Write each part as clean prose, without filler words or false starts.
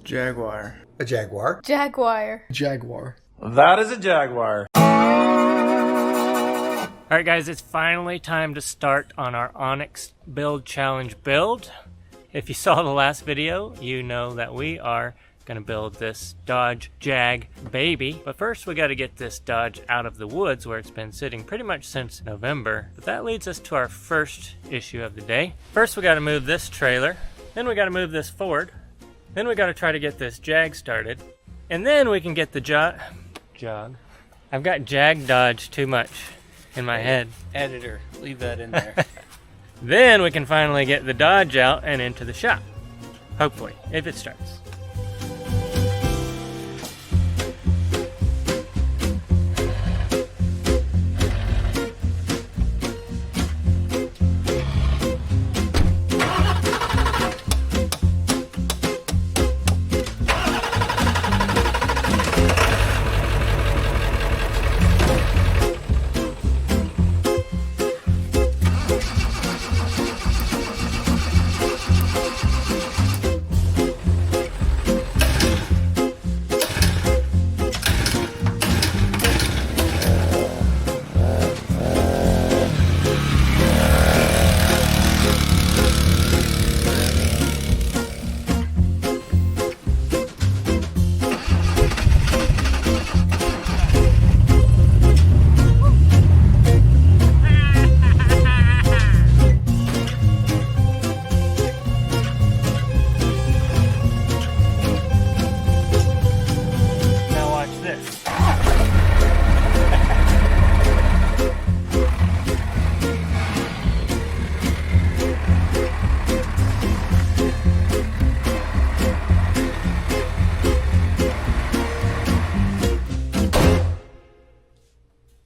Jaguar. A Jaguar. Jaguar. Jaguar. That is a Jaguar. Alright guys, it's finally time to start on our Onyx build challenge build. If you saw the last video, you know that we are gonna build this Dodge Jag baby. But first we gotta get this Dodge out of the woods where it's been sitting pretty much since November. But that leads us to our first issue of the day. First we gotta move this trailer, then we gotta move this Ford, then we gotta try to get this Jag started, and then we can get the jog. I've got Jag Dodge too much in my head. Editor, leave that in there. Then we can finally get the Dodge out and into the shop. Hopefully, if it starts.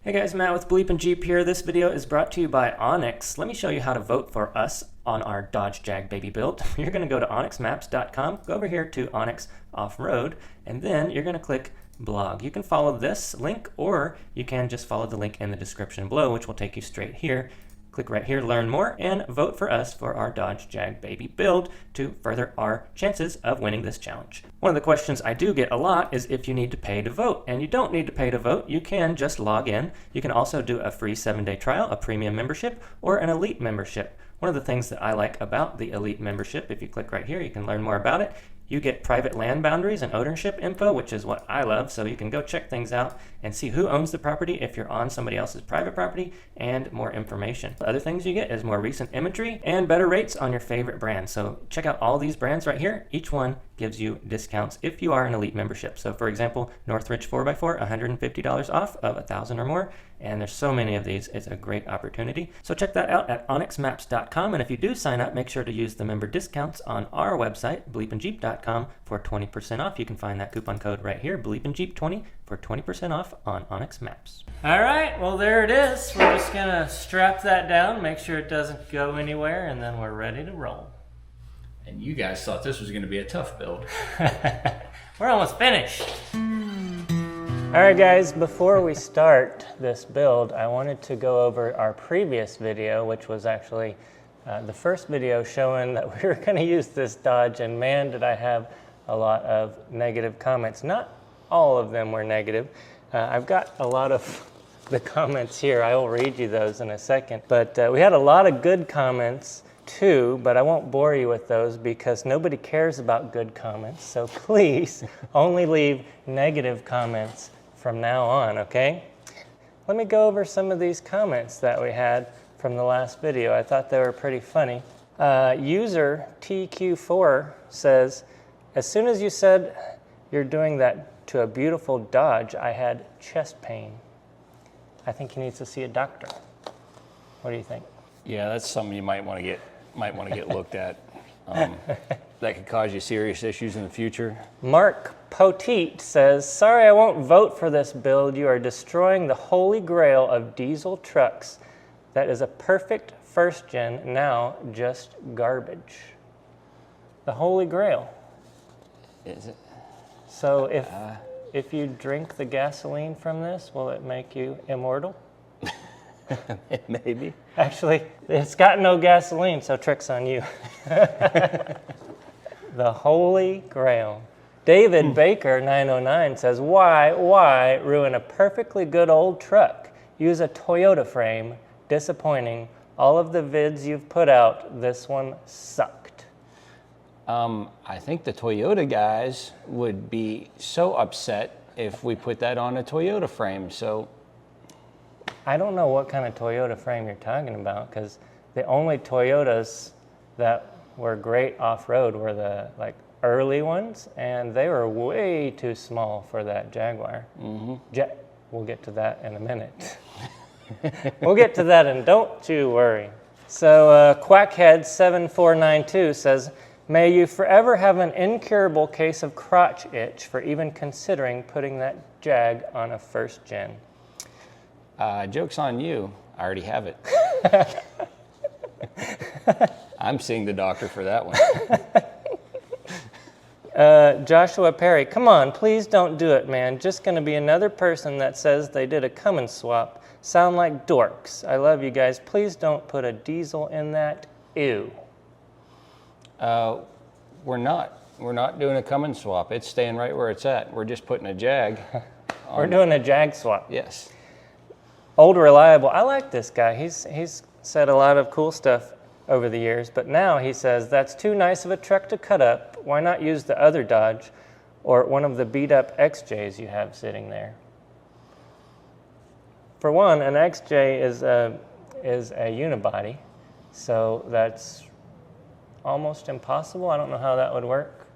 Hey guys, Matt with BleepinJeep here. This video is brought to you by Onyx. Let me show you how to vote for us on our Dodge Jag baby build. You're going to go to onyxmaps.com, go over here to Onyx Off-Road, and then you're going to click blog. You can follow this link, or you can just follow the link in the description below, which will take you straight here. Click right here, learn more, and vote for us for our Dodge Jag baby build to further our chances of winning this challenge. One of the questions I do get a lot is if you need to pay to vote, and you don't need to pay to vote. You can just log in. You can also do a free 7-day trial, a premium membership, or an elite membership. One of the things that I like about the elite membership, if you click right here, you can learn more about it. You get private land boundaries and ownership info, which is what I love, so you can go check things out and see who owns the property if you're on somebody else's private property, and more information. The other things you get is more recent imagery and better rates on your favorite brand. So check out all these brands right here. Each one gives you discounts if you are an elite membership. So for example, Northridge 4x4, $150 off of 1,000 or more. And there's so many of these, it's a great opportunity. So check that out at onyxmaps.com. And if you do sign up, make sure to use the member discounts on our website, BleepinJeep.com, for 20% off. You can find that coupon code right here, BleepinJeep20, for 20% off on Onyx Maps. All right, well there it is. We're just gonna strap that down, make sure it doesn't go anywhere, and then we're ready to roll. And you guys thought this was going to be a tough build. We're almost finished. All right guys, before we start this build, I wanted to go over our previous video, which was actually the first video showing that we were going to use this Dodge, and man, did I have a lot of negative comments. Not all of them were negative. I've got a lot of the comments here. I will read you those in a second. But we had a lot of good comments too, but I won't bore you with those because nobody cares about good comments. So please only leave negative comments from now on, okay? Let me go over some of these comments that we had from the last video. I thought they were pretty funny. User TQ4 says, as soon as you said you're doing that to a beautiful Dodge, I had chest pain. I think he needs to see a doctor. What do you think? Yeah, that's something you might want to get looked at. That could cause you serious issues in the future. Mark Poteet says, sorry I won't vote for this build. You are destroying the holy grail of diesel trucks. That is a perfect first gen, now just garbage. The holy grail. Is it? So if you drink the gasoline from this, will it make you immortal? Maybe. Actually, it's got no gasoline, so trick's on you. The holy grail. David Baker 909 says, why ruin a perfectly good old truck? Use a Toyota frame. Disappointing. All of the vids you've put out, this one sucked. I think the Toyota guys would be so upset if we put that on a Toyota frame. So I don't know what kind of Toyota frame you're talking about, because the only Toyotas that were great off-road were the early ones, and they were way too small for that Jaguar. We'll get to that in a minute. We'll get to that, and don't you worry. So Quackhead7492 says, may you forever have an incurable case of crotch itch for even considering putting that Jag on a first gen. Joke's on you. I already have it. I'm seeing the doctor for that one. Joshua Perry, come on, please don't do it, man. Just going to be another person that says they did a Cummins swap. Sound like dorks. I love you guys. Please don't put a diesel in that. Ew. We're not doing a Cummins swap. It's staying right where it's at. We're just putting a Jag on. We're doing a Jag swap. Yes. Old Reliable. I like this guy. He's said a lot of cool stuff over the years, but now he says, that's too nice of a truck to cut up. Why not use the other Dodge or one of the beat-up XJs you have sitting there? For one, an XJ is a unibody, so that's almost impossible. I don't know how that would work.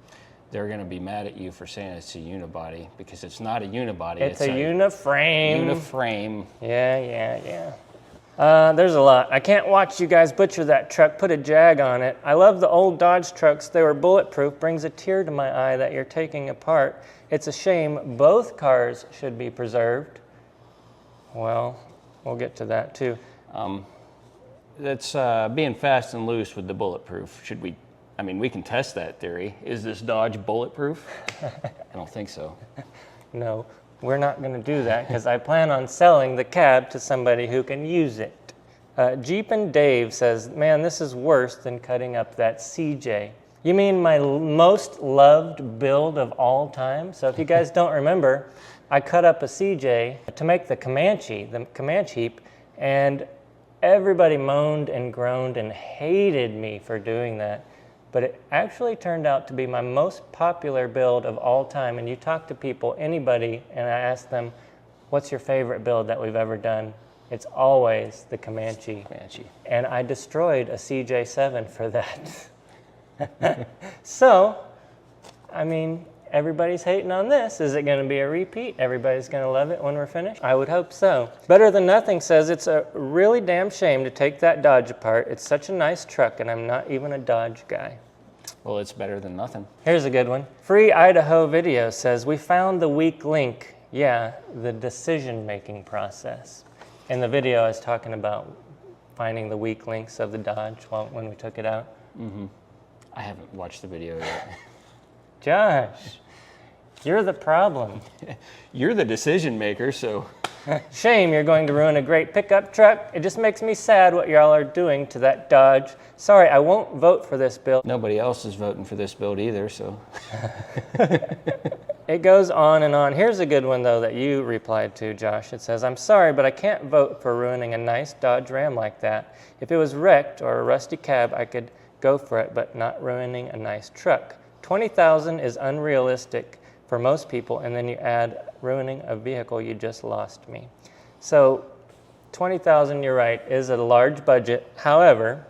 They're going to be mad at you for saying it's a unibody, because it's not a unibody. It's a uniframe. Uniframe. Yeah. There's a lot. I can't watch you guys butcher that truck. Put a Jag on it. I love the old Dodge trucks. They were bulletproof. Brings a tear to my eye that you're taking apart. It's a shame. Both cars should be preserved. Well, we'll get to that too. That's being fast and loose with the bulletproof. Should we? I mean, we can test that theory. Is this Dodge bulletproof? I don't think so. No. We're not going to do that because I plan on selling the cab to somebody who can use it. Jeep and Dave says, man, this is worse than cutting up that CJ. You mean my most loved build of all time? So if you guys don't remember, I cut up a CJ to make the Comanche heap, and everybody moaned and groaned and hated me for doing that. But it actually turned out to be my most popular build of all time. And you talk to people, anybody, and I ask them, what's your favorite build that we've ever done? It's always the Comanche. And I destroyed a CJ7 for that. So, I mean, everybody's hating on this. Is it going to be a repeat? Everybody's going to love it when we're finished? I would hope so. Better Than Nothing says, it's a really damn shame to take that Dodge apart. It's such a nice truck, and I'm not even a Dodge guy. Well, it's better than nothing. Here's a good one. Free Idaho Video says, we found the weak link. Yeah, the decision-making process. In the video, I was talking about finding the weak links of the Dodge when we took it out. Mm-hmm. I haven't watched the video yet. Josh, you're the problem. You're the decision maker, so. Shame you're going to ruin a great pickup truck. It just makes me sad what y'all are doing to that Dodge. Sorry, I won't vote for this build. Nobody else is voting for this build either, so. It goes on and on. Here's a good one, though, that you replied to, Josh. It says, I'm sorry, but I can't vote for ruining a nice Dodge Ram like that. If it was wrecked or a rusty cab, I could go for it, but not ruining a nice truck. $20,000 is unrealistic for most people, and then you add ruining a vehicle, you just lost me. So $20,000, you're right, is a large budget. However,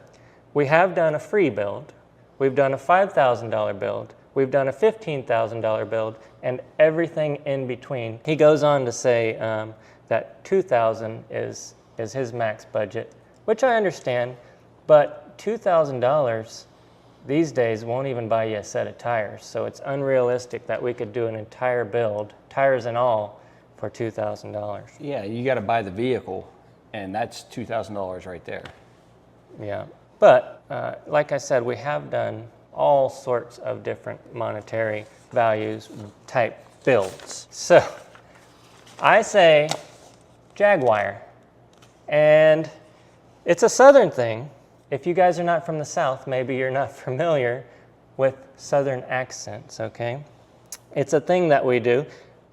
we have done a free build. We've done a $5,000 build. We've done a $15,000 build, and everything in between. He goes on to say that $2,000 is his max budget, which I understand, but $2,000 these days won't even buy you a set of tires, so it's unrealistic that we could do an entire build, tires and all, for $2,000. Yeah, you got to buy the vehicle, and that's $2,000 right there. Yeah, but like I said, we have done all sorts of different monetary values type builds. So I say Jaguar, and it's a Southern thing. If you guys are not from the South, maybe you're not familiar with Southern accents, okay? It's a thing that we do.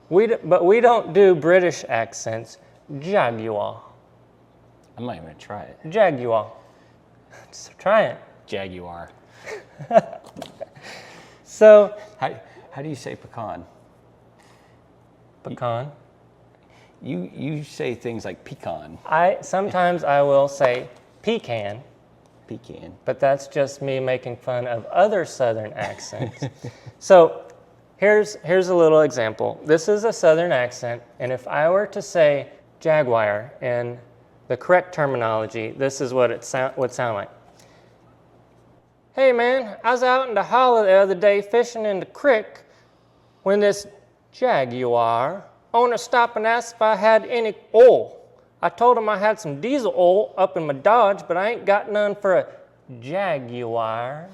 But we don't do British accents. Jaguar. I'm not even gonna try it. Jaguar. Just try it. Jaguar. So, How do you say pecan? pecan. You say things like pecan. Sometimes I will say pecan, Pecan. but that's just me making fun of other Southern accents. So here's a little example. This is a Southern accent, and if I were to say jaguar in the correct terminology, this is what it would sound like. Hey man, I was out in the holler the other day fishing in the creek when this jaguar owner stopped and asked if I had any oil. I told him I had some diesel oil up in my Dodge, but I ain't got none for a jaguar.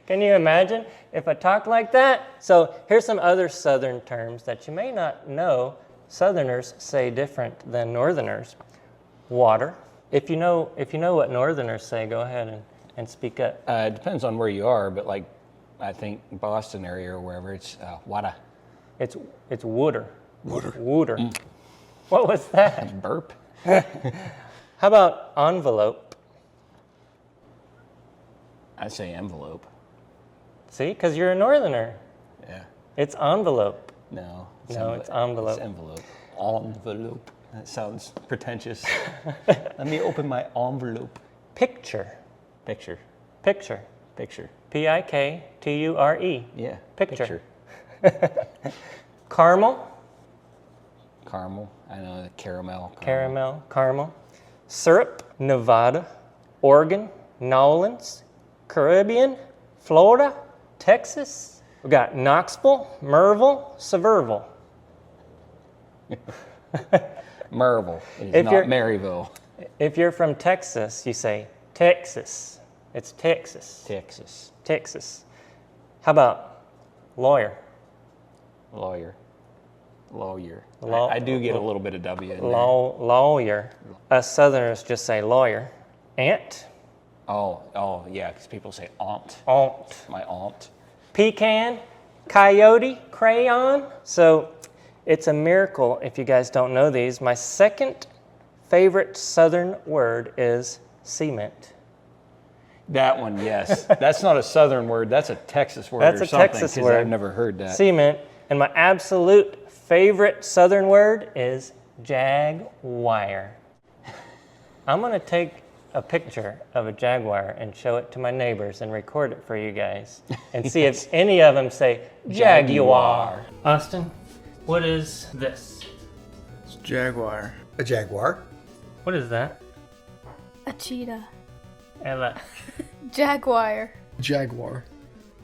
Can you imagine if I talked like that? So here's some other Southern terms that you may not know Southerners say different than Northerners. Water. If you know what Northerners say, go ahead and speak up. It depends on where you are, but like I think Boston area or wherever, it's water. It's wooder. Wooder. What was that? Burp. How about envelope? I say envelope. See, because you're a Northerner. Yeah. It's envelope. No. No, it's envelope. It's envelope. Envelope. That sounds pretentious. Let me open my envelope. Picture. Picture. Picture. Picture. P-I-K-T-U-R-E. Yeah. Picture. Caramel. Caramel. I know the caramel. Caramel. Caramel. Syrup. Nevada. Oregon. Nolans. Caribbean. Florida. Texas. We got Knoxville. Merville. Sevierville. Merville. It is If not you're- Maryville. If you're from Texas, you say Texas. It's Texas. Texas. Texas. How about lawyer? Lawyer. Lawyer. Law- I do get a little bit of W in there. Lawyer. Us Southerners just say lawyer. Aunt. Oh, yeah, because people say aunt. Aunt. My aunt. Pecan. Coyote. Crayon. So it's a miracle if you guys don't know these. My second favorite Southern word is cement. That one, yes. That's not a Southern word. That's a Texas word That's or a something. Texas 'Cause word. I've never heard that. Cement. And my absolute favorite Southern word is jaguar. I'm going to take a picture of a jaguar and show it to my neighbors and record it for you guys and see if any of them say jaguar. Austin, what is this? It's jaguar. A jaguar. What is that? A cheetah. Ella. Jaguar. Jaguar.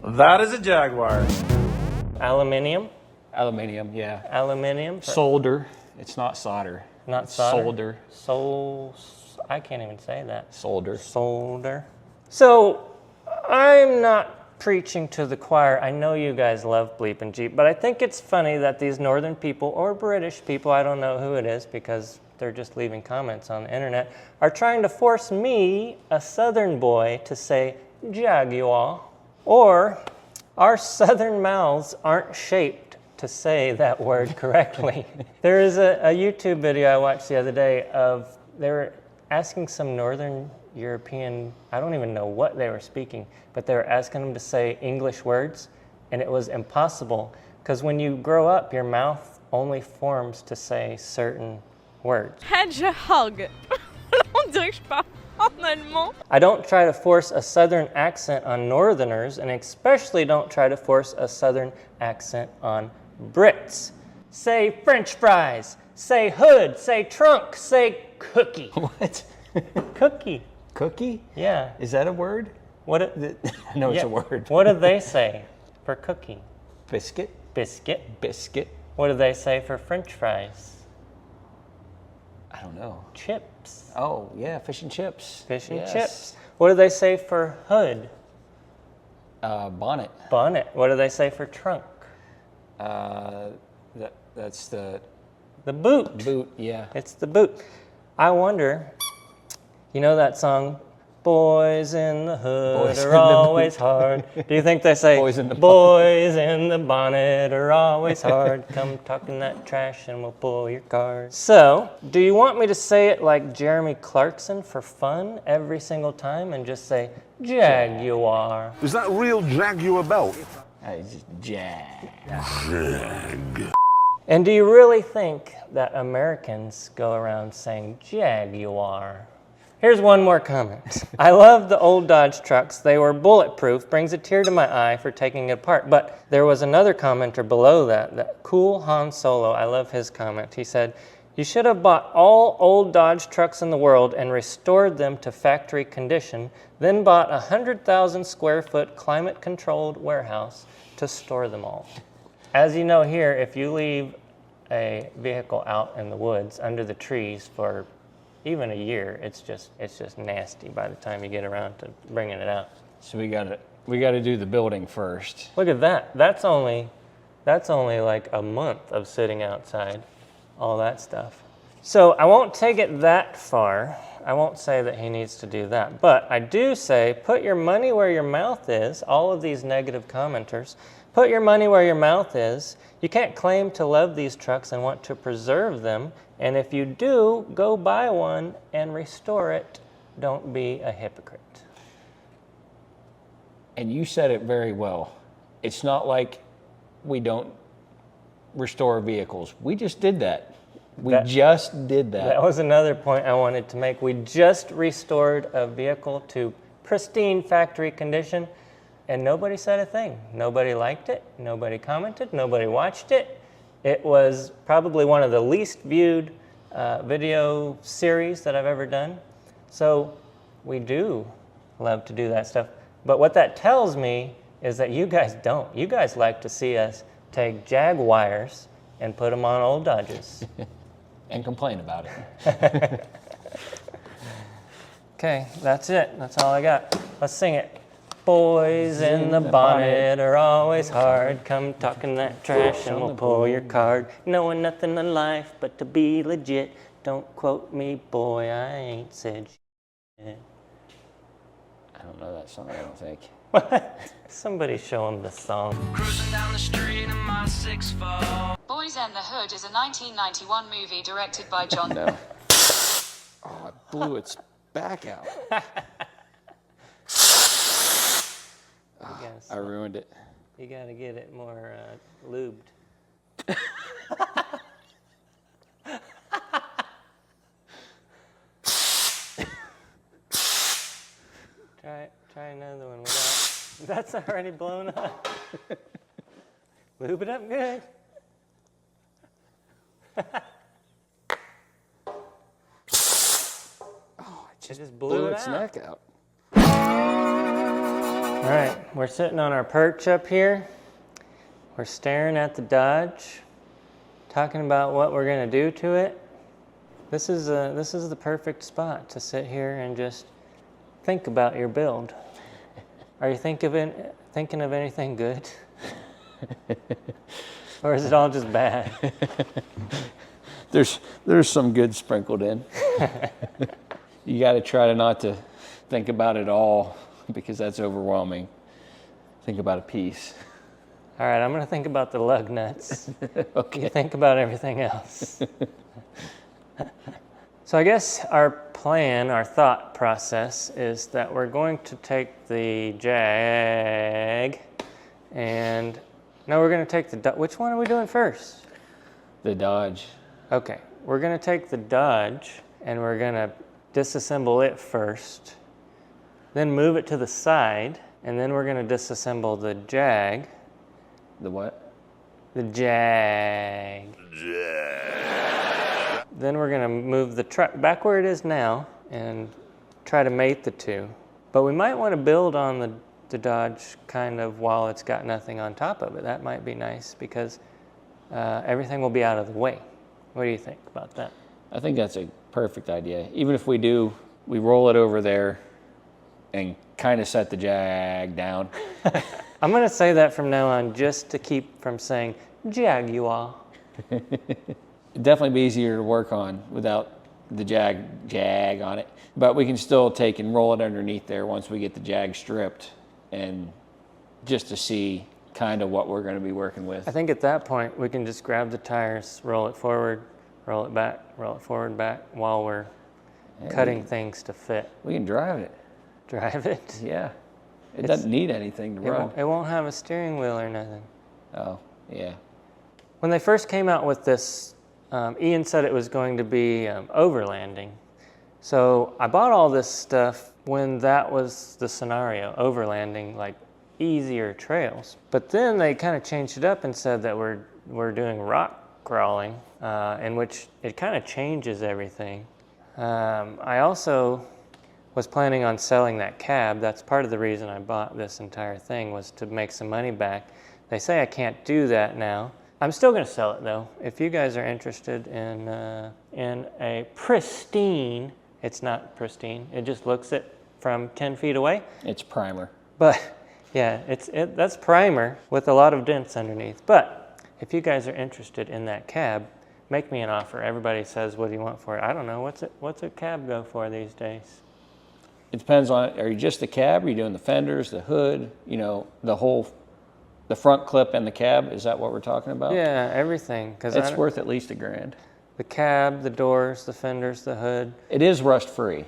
That is a jaguar. Aluminium. Aluminium, yeah. Aluminium. Solder. It's not solder. Not It's solder. Solder. I can't even say that. Solder. Solder. So, I'm not preaching to the choir. I know you guys love BleepinJeep, but I think it's funny that these northern people, or British people, I don't know who it is because they're just leaving comments on the internet, are trying to force me, a southern boy, to say jaguar. Or, our southern mouths aren't shaped to say that word correctly. There is a YouTube video I watched the other day of, they were asking some Northern European, I don't even know what they were speaking, but they were asking them to say English words, and it was impossible, because when you grow up, your mouth only forms to say certain words. Hedgehog. On dirait que je parle en allemand. I don't try to force a Southern accent on Northerners, and especially don't try to force a Southern accent on Brits. Say French fries, say hood, say trunk, say cookie. What? Cookie. Cookie? Yeah. Is that a word? What? No, it's Yeah. a word. What do they say for cookie? Biscuit? Biscuit. Biscuit? What do they say for French fries? I don't know. Chips. Oh, yeah, fish and chips. Fish and Yes. chips. What do they say for hood? Bonnet. Bonnet. What do they say for trunk? That's the The boot. boot, yeah. It's the boot. I wonder, you know that song, Boys in the hood Boys in are the always hard. Do you think they say, Boys in the boys in the bonnet are always hard? Come talking that trash and we'll pull your card. So, do you want me to say it like Jeremy Clarkson for fun every single time and just say, Jaguar? Is that real Jaguar belt? It's just jag. And do you really think that Americans go around saying Jaguar? Here's one more comment. I love the old Dodge trucks. They were bulletproof, brings a tear to my eye for taking it apart. But there was another commenter below that Cool Han Solo, I love his comment. He said, you should have bought all old Dodge trucks in the world and restored them to factory condition, then bought a 100,000 square foot climate controlled warehouse to store them all. As you know here, if you leave a vehicle out in the woods under the trees for even a year, it's just nasty by the time you get around to bringing it out. So we got to do the building first. Look at that. That's only like a month of sitting outside, all that stuff. So I won't take it that far. I won't say that he needs to do that. But I do say put your money where your mouth is, all of these negative commenters. Put your money where your mouth is. You can't claim to love these trucks and want to preserve them. And if you do, go buy one and restore it. Don't be a hypocrite. And you said it very well. It's not like we don't restore vehicles. We just did that. We just did that. That was another point I wanted to make. We just restored a vehicle to pristine factory condition, and nobody said a thing. Nobody liked it. Nobody commented. Nobody watched it. It was probably one of the least viewed video series that I've ever done. So we do love to do that stuff. But what that tells me is that you guys don't. You guys like to see us take Jaguars and put them on old Dodges. And complain about it. Okay, that's it. That's all I got. Let's sing it. Boys in the bonnet are always hard. Come talking that trash and we'll pull your card. Knowing nothing in life but to be legit. Don't quote me, boy, I ain't said shit. I don't know that song, I don't think. What? Somebody show him the song. Cruising down the street in my 6'4". Boys in the Hood is a 1991 movie directed by John. No. Oh, I blew its back out. I ruined it. You gotta get it more lubed. Try another one without. That's already blown up. Lube it up good. It just blew its out. neck out. All right, we're sitting on our perch up here. We're staring at the Dodge, talking about what we're gonna do to it. This is the perfect spot to sit here and just think about your build. Are you thinking of anything good? Or is it all just bad? There's some good sprinkled in. You got to try to not to think about it all because that's overwhelming. Think about a piece. All right, I'm going to think about the lug nuts. Okay. You think about everything else. So I guess our plan, our thought process is that we're going to take the Jag and no, we're going to take the, which one are we doing first? The Dodge. Okay, we're going to take the Dodge and we're going to disassemble it first, then move it to the side, and then we're going to disassemble the Jag. The what? The Jag. Then we're going to move the truck back where it is now and try to mate the two. But we might want to build on the Dodge kind of while it's got nothing on top of it. That might be nice because everything will be out of the way. What do you think about that? I think that's a perfect idea. Even if we roll it over there and kind of set the Jag down. I'm going to say that from now on just to keep from saying Jaguar. It'd definitely be easier to work on without the jag on it. But we can still take and roll it underneath there once we get the jag stripped, and just to see kind of what we're going to be working with. I think at that point we can just grab the tires, roll it forward, roll it back, roll it forward, back while we're cutting things to fit. We can drive it. Drive it? Yeah. It doesn't need anything to run. It won't have a steering wheel or nothing. Oh, yeah. When they first came out with this, Ian said it was going to be overlanding. So I bought all this stuff when that was the scenario, overlanding, like easier trails. But then they kind of changed it up and said that we're doing rock crawling, in which it kind of changes everything. I also was planning on selling that cab. That's part of the reason I bought this entire thing, was to make some money back. They say I can't do that now. I'm still going to sell it though. If you guys are interested in a pristine, it's not pristine, it just looks it from 10 feet away. It's primer. But yeah, that's primer with a lot of dents underneath. But if you guys are interested in that cab, make me an offer. Everybody says, what do you want for it? I don't know, what's a cab go for these days? It depends on, are you just the cab? Are you doing the fenders, the hood, you know, the front clip and the cab? Is that what we're talking about? Yeah, everything. It's worth at least $1,000. The cab, the doors, the fenders, the hood. It is rust-free.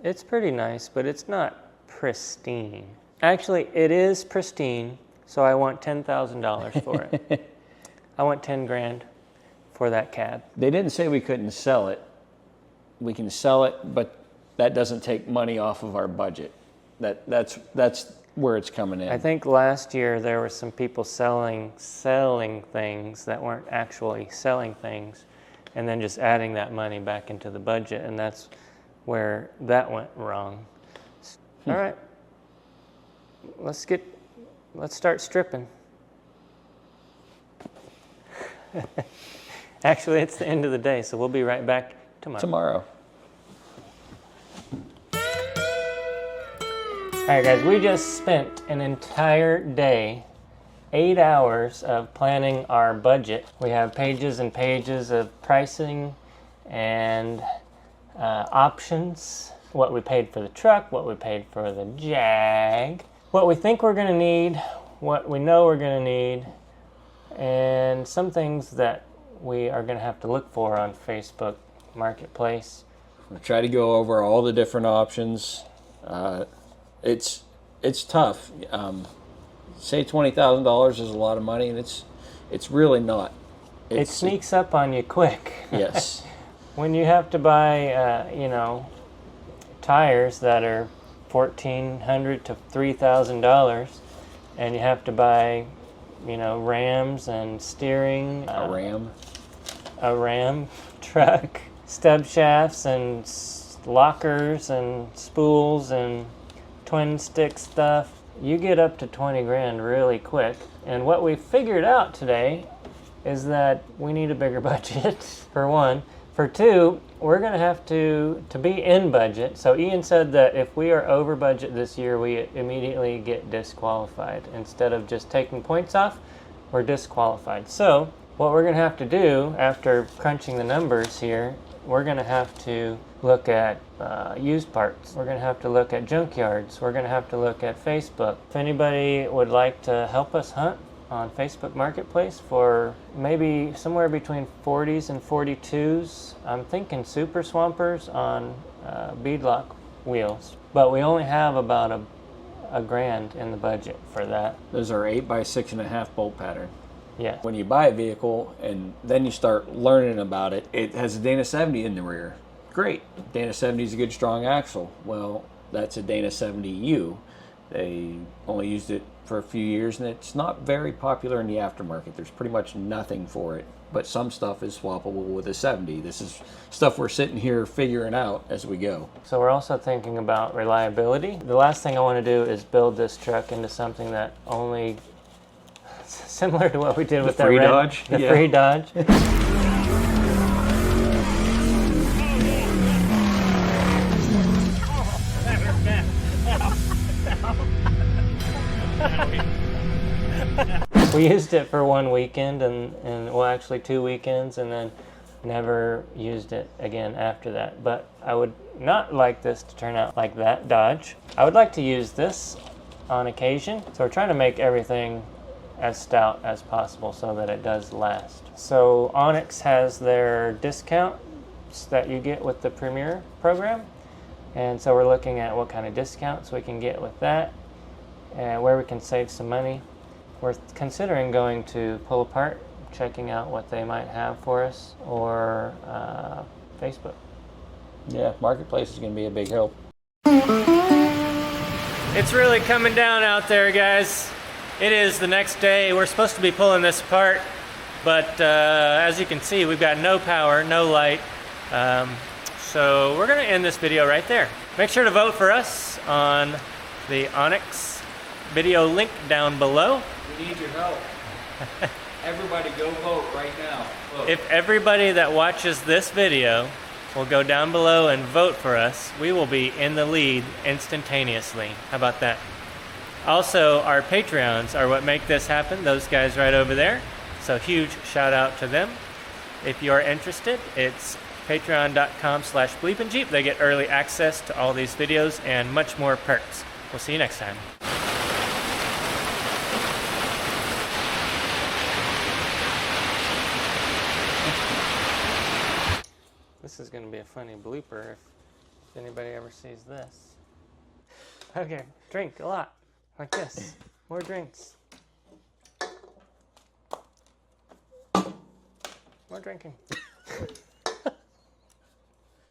It's pretty nice, but it's not pristine. Actually, it is pristine, so I want $10,000 for it. I want 10 grand for that cab. They didn't say we couldn't sell it. We can sell it, but that doesn't take money off of our budget. That's where it's coming in. I think last year there were some people selling things that weren't actually selling things, and then just adding that money back into the budget, and that's where that went wrong. All right, let's start stripping. Actually, it's the end of the day, so we'll be right back tomorrow. All right, guys, we just spent an entire day, 8 hours of planning our budget. We have pages and pages of pricing and options, what we paid for the truck, what we paid for the Jag, what we think we're gonna need, what we know we're gonna need, and some things that we are gonna have to look for on Facebook Marketplace. We'll try to go over all the different options. It's tough. Say $20,000 is a lot of money, and it's really not. It sneaks up on you quick. Yes. When you have to buy, tires that are $1,400 to $3,000, and you have to buy, rams and steering. A ram truck, stub shafts and lockers and spools and twin stick stuff. You get up to 20 grand really quick. And what we figured out today is that we need a bigger budget, for one. For two, we're gonna have to be in budget. So Ian said that if we are over budget this year, we immediately get disqualified. Instead of just taking points off, we're disqualified. So what we're gonna have to do after crunching the numbers here, we're gonna have to look at used parts. We're gonna have to look at junkyards. We're gonna have to look at Facebook. If anybody would like to help us hunt on Facebook Marketplace for maybe somewhere between 40s and 42s, I'm thinking Super Swampers on beadlock wheels. But we only have about a grand in the budget for that. Those are 8 by 6.5 bolt pattern. Yeah. When you buy a vehicle and then you start learning about it, it has a Dana 70 in the rear. Great. Dana 70 is a good strong axle. Well, that's a Dana 70U. They only used it for a few years, and it's not very popular in the aftermarket. There's pretty much nothing for it, but some stuff is swappable with a 70. This is stuff we're sitting here figuring out as we go. So we're also thinking about reliability. The last thing I want to do is build this truck into something that only, similar to what we did with the free Dodge. The free Dodge. We used it for one weekend and well, actually 2 weekends, and then Never used it again after that. But I would not like this to turn out like that Dodge. I would like to use this on occasion. So we're trying to make everything as stout as possible so that it does last. So Onyx has their discounts that you get with the Premier program. And so we're looking at what kind of discounts we can get with that and where we can save some money. We're considering going to Pull Apart, checking out what they might have for us, or Facebook. Yeah, Marketplace is going to be a big help. It's really coming down out there, guys. It is the next day. We're supposed to be pulling this apart, but as you can see, we've got no power, no light. So we're going to end this video right there. Make sure to vote for us on the Onyx video link down below. We need your help. Everybody go vote right now. Vote. If everybody that watches this video will go down below and vote for us, we will be in the lead instantaneously. How about that? Also, our Patreons are what make this happen, those guys right over there. So huge shout out to them. If you're interested, it's patreon.com/BleepinJeep. They get early access to all these videos and much more perks. We'll see you next time. This is going to be a funny blooper if anybody ever sees this. Okay, drink a lot, like this. More drinks. More drinking.